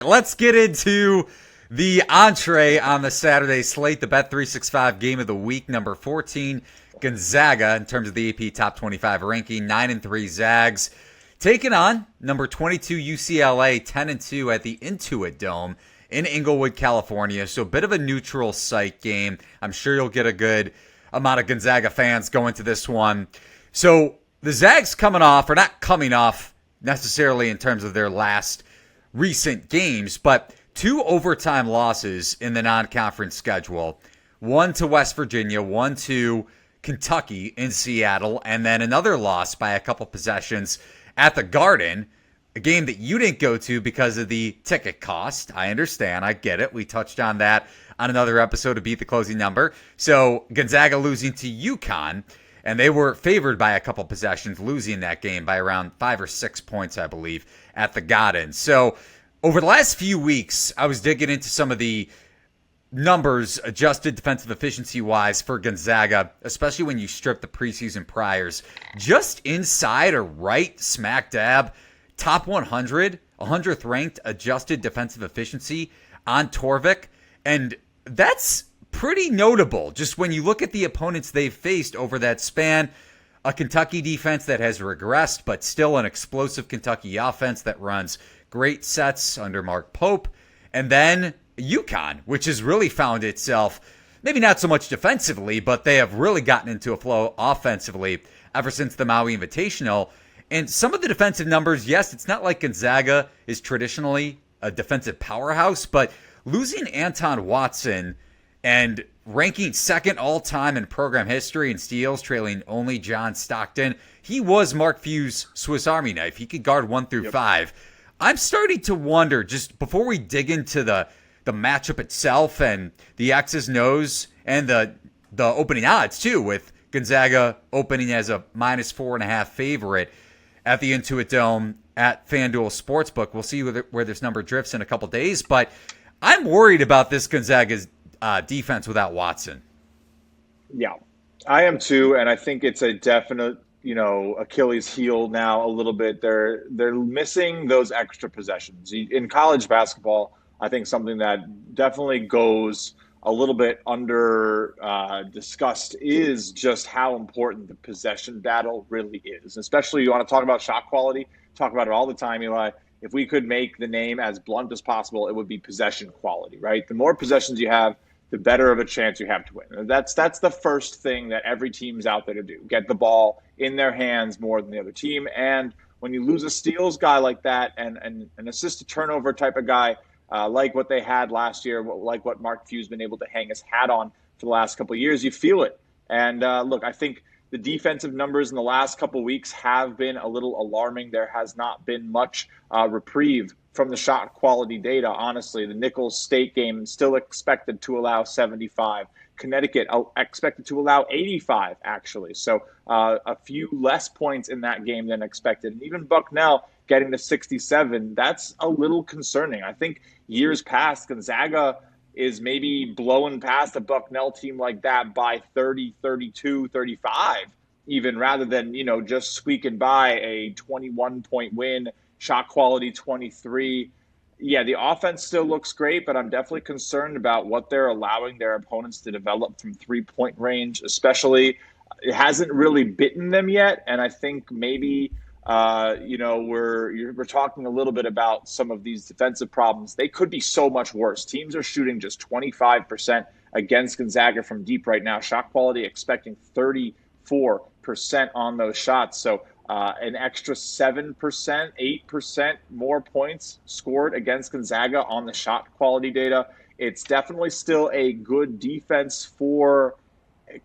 Let's get into the entree on the Saturday slate, the Bet365 game of the week, number 14, Gonzaga, in terms of the AP Top 25 ranking, 9-3 Zags, taking on number 22 UCLA, 10-2 at the Intuit Dome in Inglewood, California. So a bit of a neutral site game. I'm sure you'll get a good amount of Gonzaga fans going to this one. So the Zags coming off, or not coming off necessarily in terms of their last recent games, but 2 overtime losses in the non-conference schedule. One to West Virginia, one to Kentucky in Seattle, and then another loss by a couple possessions at the Garden, a game that you didn't go to because of the ticket cost. I understand. I get it. We touched on that on another episode of Beat the Closing Number. So Gonzaga losing to UConn, and they were favored by a couple possessions, losing that game by around 5 or 6 points, I believe, at the Garden. So over the last few weeks, I was digging into some of the numbers adjusted defensive efficiency-wise for Gonzaga, especially when you strip the preseason priors. Just inside or right smack dab, top 100, 100th ranked adjusted defensive efficiency on Torvik. And that's pretty notable just when you look at the opponents they've faced over that span. A Kentucky defense that has regressed, but still an explosive Kentucky offense that runs great sets under Mark Pope. And then UConn, which has really found itself, maybe not so much defensively, but they have really gotten into a flow offensively ever since the Maui Invitational. And some of the defensive numbers, yes, it's not like Gonzaga is traditionally a defensive powerhouse, but losing Anton Watson and ranking second all-time in program history in steals, trailing only John Stockton, he was Mark Few's Swiss Army knife. He could guard 1 through 5. I'm starting to wonder, just before we dig into the matchup itself and the X's and O's and the opening odds too, with Gonzaga opening as a -4.5 favorite at the Intuit Dome at FanDuel Sportsbook. We'll see where this number drifts in a couple days, but I'm worried about this Gonzaga's defense without Watson. Yeah, I am too, and I think it's a definite, Achilles heel now a little bit. They're missing those extra possessions. In college basketball, I think something that definitely goes a little bit under discussed is just how important the possession battle really is. Especially you want to talk about shot quality, talk about it all the time, Eli. If we could make the name as blunt as possible, it would be possession quality, right? The more possessions you have, the better of a chance you have to win. And that's the first thing that every team's out there to do. Get the ball in their hands more than the other team. And when you lose a steals guy like that and an assist to turnover type of guy, like what they had last year, like what Mark Few's been able to hang his hat on for the last couple of years, you feel it. And look, I think the defensive numbers in the last couple of weeks have been a little alarming. There has not been much reprieve from the shot quality data, honestly. The Nicholls State game still expected to allow 75. Connecticut expected to allow 85, actually. So a few less points in that game than expected. And even Bucknell getting to 67, that's a little concerning. I think years past, Gonzaga is maybe blowing past a Bucknell team like that by 30, 32, 35, even, rather than, just squeaking by a 21-point win, shot quality 23. Yeah, the offense still looks great, but I'm definitely concerned about what they're allowing their opponents to develop from three-point range, especially. It hasn't really bitten them yet, and I think maybe we're talking a little bit about some of these defensive problems. They could be so much worse. Teams are shooting just 25% against Gonzaga from deep right now. Shot quality expecting 34% on those shots. So an extra 7%, 8% more points scored against Gonzaga on the shot quality data. It's definitely still a good defense for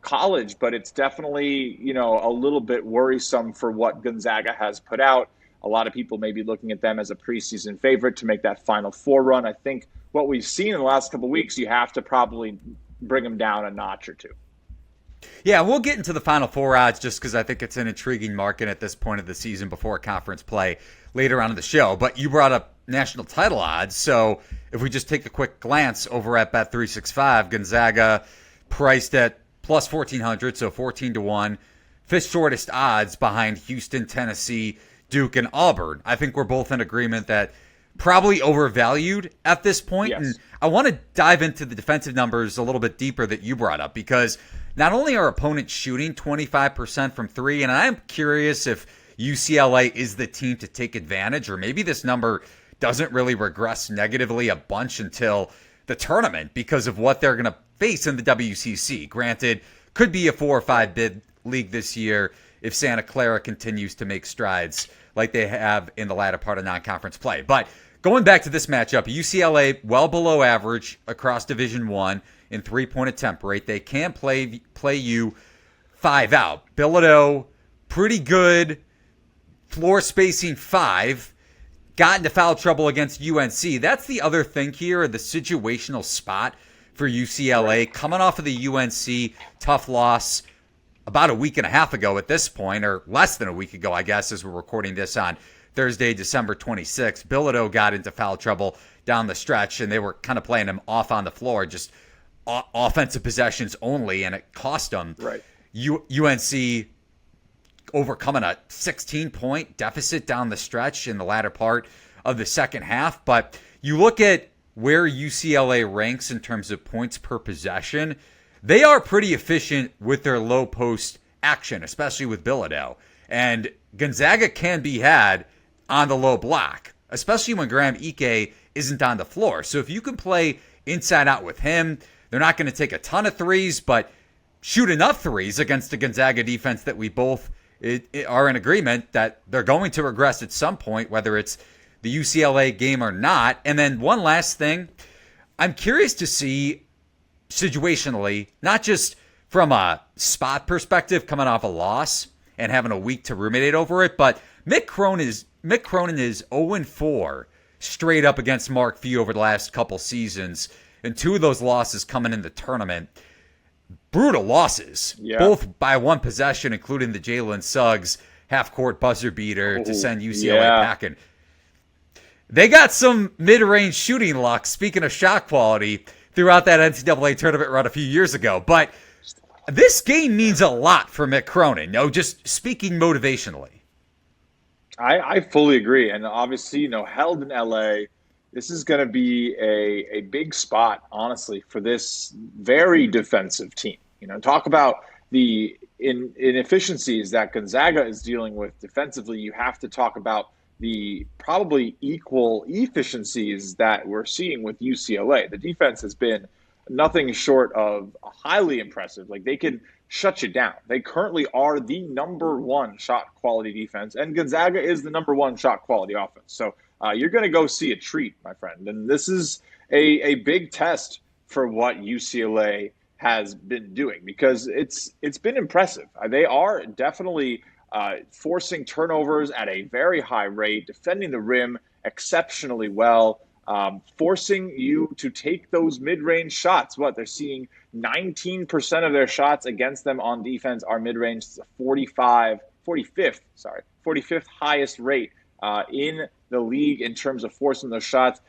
college, but it's definitely, a little bit worrisome for what Gonzaga has put out. A lot of people may be looking at them as a preseason favorite to make that Final Four run. I think what we've seen in the last couple of weeks, you have to probably bring them down a notch or two. Yeah, we'll get into the Final Four odds just because I think it's an intriguing market at this point of the season before conference play later on in the show. But you brought up national title odds. So if we just take a quick glance over at Bet365, Gonzaga priced at plus 1,400, so 14-1. Fifth shortest odds behind Houston, Tennessee, Duke, and Auburn. I think we're both in agreement that probably overvalued at this point. And Yes. I want to dive into the defensive numbers a little bit deeper that you brought up, because not only are opponents shooting 25% from three, and I'm curious if UCLA is the team to take advantage, or maybe this number doesn't really regress negatively a bunch until the tournament because of what they're going to face in the WCC. Granted, could be a 4 or 5 bid league this year if Santa Clara continues to make strides like they have in the latter part of non-conference play. But going back to this matchup, UCLA well below average across Division I in three-point attempt rate. They can play you 5 out. Bilodeau, pretty good floor spacing 5. Got into foul trouble against UNC. That's the other thing here, the situational spot for UCLA. Coming off of the UNC tough loss about a week and a half ago at this point, or less than a week ago, I guess, as we're recording this on Thursday, December 26th. Bilodeau got into foul trouble down the stretch, and they were kind of playing him off on the floor, just offensive possessions only, and it cost them. Right. UNC overcoming a 16-point deficit down the stretch in the latter part of the second half. But you look at where UCLA ranks in terms of points per possession, they are pretty efficient with their low post action, especially with Bilodeau. And Gonzaga can be had on the low block, especially when Graham Ike isn't on the floor. So if you can play inside out with him, they're not going to take a ton of threes, but shoot enough threes against the Gonzaga defense that we both are in agreement that they're going to regress at some point, whether it's the UCLA game or not. And then one last thing, I'm curious to see situationally, not just from a spot perspective coming off a loss and having a week to ruminate over it, but Mick Cronin is 0-4 straight up against Mark Few over the last couple seasons, and 2 of those losses coming in the tournament. Brutal losses, both by one possession, including the Jalen Suggs half-court buzzer beater to send UCLA packing. They got some mid-range shooting luck, speaking of shot quality, throughout that NCAA tournament run a few years ago. But this game means a lot for Mick Cronin. No, just speaking motivationally. I fully agree. And obviously, held in LA, this is going to be a big spot, honestly, for this very defensive team. Talk about the inefficiencies that Gonzaga is dealing with defensively. You have to talk about the probably equal efficiencies that we're seeing with UCLA. The defense has been nothing short of highly impressive. Like, they can shut you down. They currently are the number 1 shot quality defense, and Gonzaga is the number 1 shot quality offense. So you're going to go see a treat, my friend. And this is a big test for what UCLA has been doing, because it's been impressive. They are definitely forcing turnovers at a very high rate, defending the rim exceptionally well, forcing you to take those mid-range shots. They're seeing 19% of their shots against them on defense are mid-range. It's a 45th highest rate in the league in terms of forcing those shots.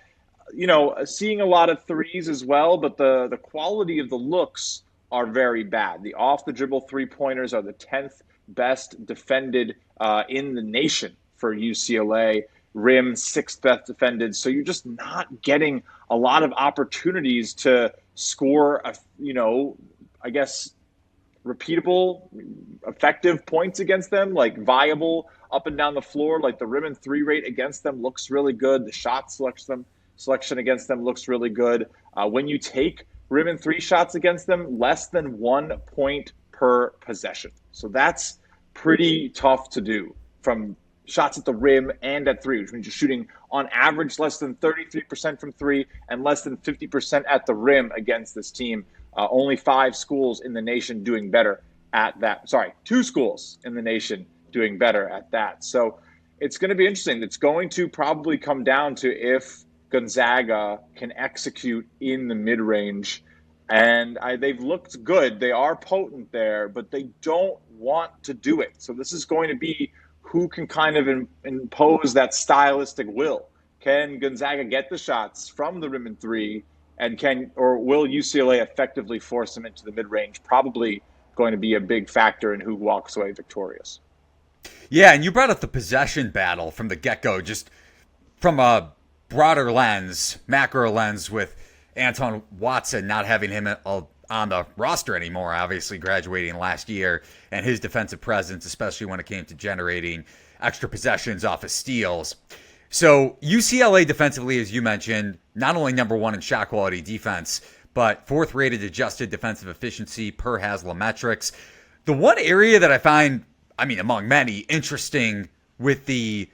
Seeing a lot of threes as well, but the quality of the looks are very bad. The off-the-dribble three-pointers are the 10th best defended in the nation for UCLA. Rim, 6th best defended. So you're just not getting a lot of opportunities to score, repeatable, effective points against them, like viable up and down the floor. Like, the rim and 3 rate against them looks really good. The shot selection against them looks really good. When you take rim and 3 shots against them, less than 1 point per possession. So that's pretty tough to do from shots at the rim and at 3, which means you're shooting on average less than 33% from 3 and less than 50% at the rim against this team. Only 5 schools in the nation doing better at that. 2 schools in the nation doing better at that. So it's going to be interesting. It's going to probably come down to if Gonzaga can execute in the mid-range. And they've looked good. They are potent there, but they don't want to do it. So this is going to be who can kind of impose that stylistic will. Can Gonzaga get the shots from the rim and 3, and will UCLA effectively force them into the mid-range? Probably going to be a big factor in who walks away victorious. Yeah, and you brought up the possession battle from the get-go, just from a broader lens, macro lens with Anton Watson not having him on the roster anymore, obviously graduating last year, and his defensive presence, especially when it came to generating extra possessions off of steals. So UCLA defensively, as you mentioned, not only number one in shot quality defense, but fourth rated adjusted defensive efficiency per Haslam metrics. The one area that I find, among many, interesting with the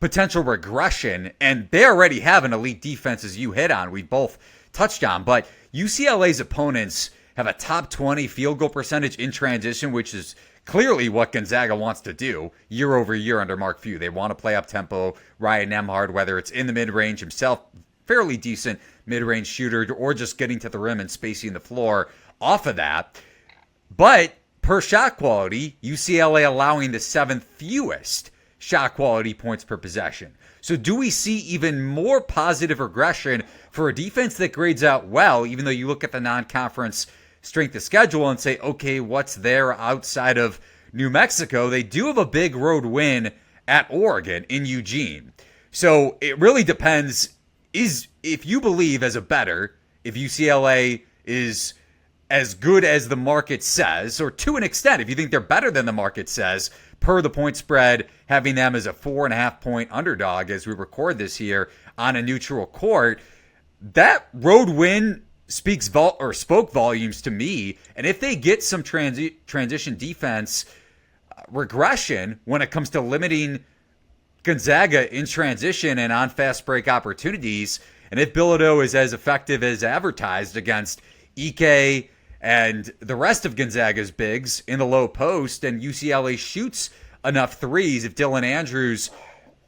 potential regression, and they already have an elite defense, as you hit on, we both touched on, but UCLA's opponents have a top 20 field goal percentage in transition, which is clearly what Gonzaga wants to do year over year under Mark Few. They want to play up tempo. Ryan Nembhard, whether it's in the mid-range himself, fairly decent mid-range shooter, or just getting to the rim and spacing the floor off of that. But per shot quality, UCLA allowing the seventh fewest shot quality points per possession. So do we see even more positive regression for a defense that grades out well, even though you look at the non-conference strength of schedule and say, okay, what's there outside of New Mexico? They do have a big road win at Oregon in Eugene. So it really depends, if you believe as a bettor, if UCLA is as good as the market says, or to an extent, if you think they're better than the market says, per the point spread, having them as a 4.5 point underdog as we record this here on a neutral court, that road win spoke volumes to me. And if they get some transition defense regression when it comes to limiting Gonzaga in transition and on fast break opportunities, and if Bilodeau is as effective as advertised against Ike and the rest of Gonzaga's bigs in the low post, and UCLA shoots enough threes, if Dylan Andrews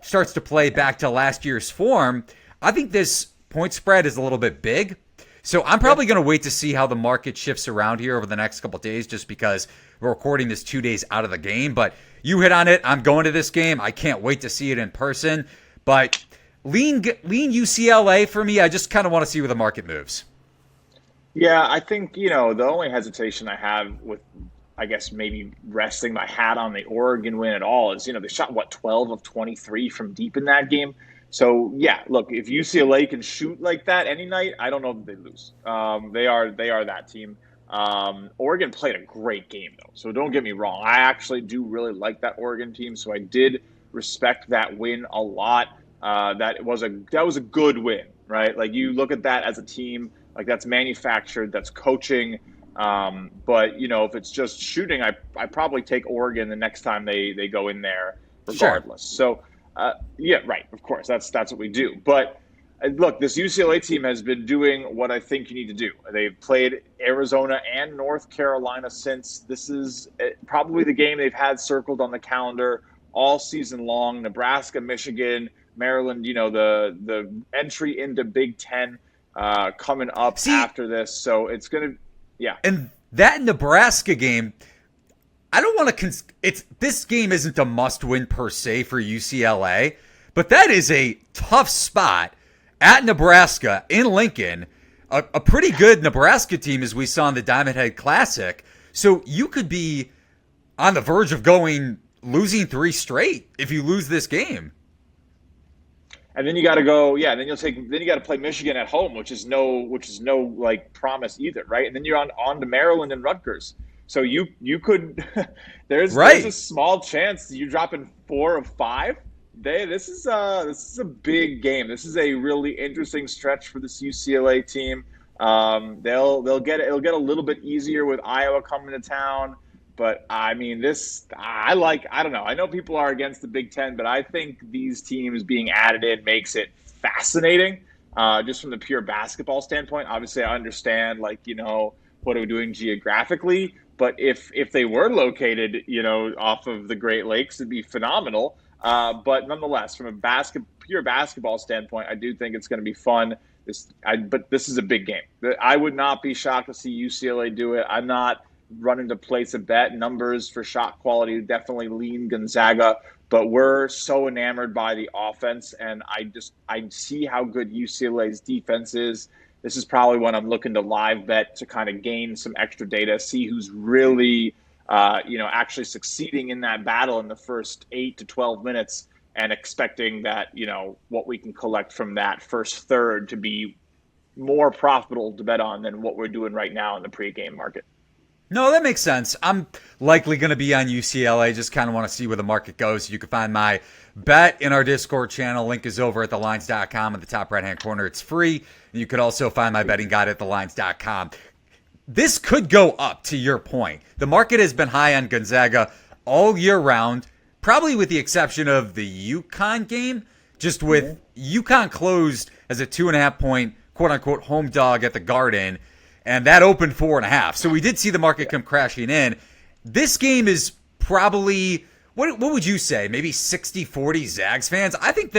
starts to play back to last year's form, I think this point spread is a little bit big. So I'm probably going to wait to see how the market shifts around here over the next couple of days, just because we're recording this 2 days out of the game. But you hit on it. I'm going to this game. I can't wait to see it in person. But lean UCLA for me. I just kind of want to see where the market moves. Yeah, I think, the only hesitation I have with, I guess, maybe resting my hat on the Oregon win at all is, they shot, 12 of 23 from deep in that game. So, yeah, look, if UCLA can shoot like that any night, I don't know if they lose. They are that team. Oregon played a great game, though, so don't get me wrong. I actually do really like that Oregon team, so I did respect that win a lot. That was a good win, right? Like, you look at that as a team, like, that's manufactured, that's coaching. But, if it's just shooting, I probably take Oregon the next time they go in there regardless. Sure. So, yeah, right. Of course, that's what we do. But look, this UCLA team has been doing what I think you need to do. They've played Arizona and North Carolina since. This is probably the game they've had circled on the calendar all season long. Nebraska, Michigan, Maryland, the entry into Big Ten coming up after this. So it's going to, yeah. And that Nebraska game, I don't want to this game isn't a must-win per se for UCLA, but that is a tough spot at Nebraska in Lincoln, a pretty good Nebraska team as we saw in the Diamond Head Classic. So you could be on the verge of losing 3 straight if you lose this game. And then you got to go, yeah. Then you got to play Michigan at home, which is no like promise either, right? And then you're on to Maryland and Rutgers. So you could there's a small chance you drop in 4 of 5. This is a big game. This is a really interesting stretch for this UCLA team. They'll get it. It'll get a little bit easier with Iowa coming to town. But I don't know. I know people are against the Big Ten, but I think these teams being added in makes it fascinating, just from the pure basketball standpoint. Obviously, I understand, what are we doing geographically? But if they were located, off of the Great Lakes, it'd be phenomenal. But nonetheless, from a pure basketball standpoint, I do think it's going to be fun. But this is a big game. I would not be shocked to see UCLA do it. I'm not running to place a bet. Numbers for shot quality definitely lean Gonzaga, but we're so enamored by the offense, and I see how good UCLA's defense is. This is probably when I'm looking to live bet to kind of gain some extra data, see who's really, actually succeeding in that battle in the first 8 to 12 minutes. and expecting that, what we can collect from that first third to be more profitable to bet on than what we're doing right now in the pregame market. No, that makes sense. I'm likely going to be on UCLA. Just kind of want to see where the market goes. You can find my bet in our Discord channel. Link is over at thelines.com in the top right-hand corner. It's free. And you could also find my betting guide at thelines.com. This could go up, to your point. The market has been high on Gonzaga all year round, probably with the exception of the UConn game, just with UConn closed as a 2.5-point, quote-unquote, home dog at the Garden, and that opened 4.5. So we did see the market come crashing in. This game is probably, what would you say, maybe 60-40 Zags fans? I think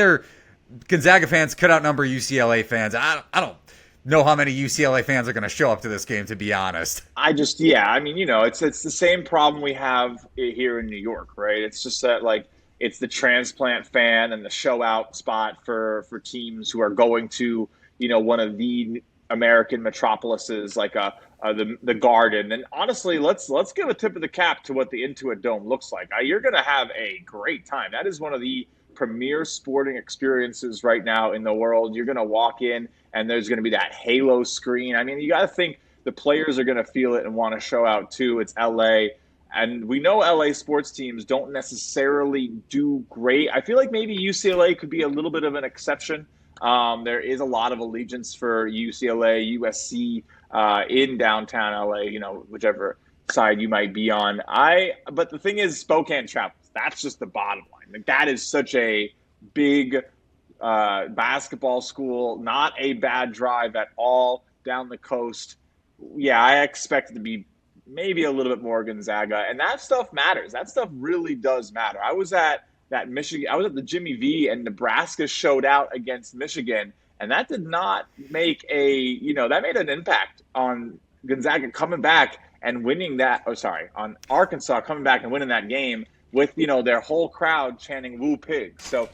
Gonzaga fans could outnumber UCLA fans. I don't know how many UCLA fans are going to show up to this game, to be honest. It's the same problem we have here in New York, right? It's just that, it's the transplant fan and the show out spot for teams who are going to, one of the American metropolises like the Garden. And honestly, let's give a tip of the cap to what the Intuit Dome looks like. You're going to have a great time. That is one of the premier sporting experiences right now in the world. You're going to walk in and there's going to be that halo screen. I mean, you got to think the players are going to feel it and want to show out too. It's LA. And we know LA sports teams don't necessarily do great. I feel like maybe UCLA could be a little bit of an exception. There is a lot of allegiance for UCLA, USC in downtown LA, whichever side you might be on. But the thing is, Spokane travels. That's just the bottom line. Like, that is such a big basketball school, not a bad drive at all down the coast. Yeah, I expect it to be maybe a little bit more Gonzaga, and that stuff matters. That stuff really does matter. I was at the Jimmy V, and Nebraska showed out against Michigan, and that did not make that made an impact on Gonzaga coming back and winning that. On Arkansas coming back and winning that game with their whole crowd chanting "Woo Pig." So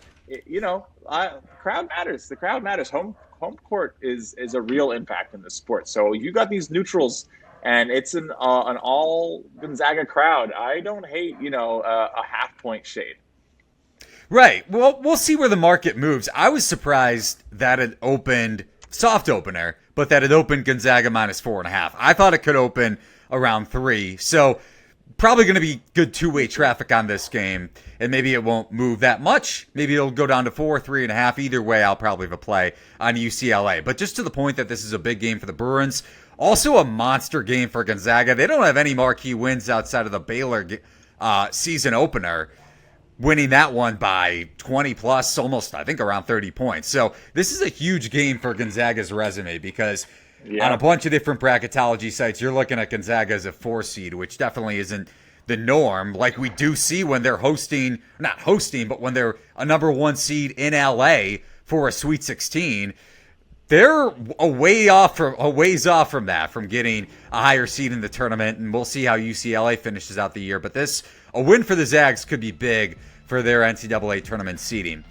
crowd matters. The crowd matters. Home court is a real impact in the sport. So you got these neutrals, and it's an all Gonzaga crowd. I don't hate a half-point shade. Right. Well, we'll see where the market moves. I was surprised that it opened soft opener, but that it opened Gonzaga -4.5. I thought it could open around 3. So probably going to be good two-way traffic on this game, and maybe it won't move that much. Maybe it'll go down to 4, 3.5. Either way, I'll probably have a play on UCLA. But just to the point that this is a big game for the Bruins, also a monster game for Gonzaga. They don't have any marquee wins outside of the Baylor season opener, winning that one by 20 plus, almost, I think, around 30 points. So this is a huge game for Gonzaga's resume because on a bunch of different bracketology sites, you're looking at Gonzaga as a 4 seed, which definitely isn't the norm, like we do see when they're but when they're a number 1 seed in LA for a Sweet 16. They're a ways off from that, from getting a higher seed in the tournament, and we'll see how UCLA finishes out the year. But a win for the Zags could be big for their NCAA tournament seeding.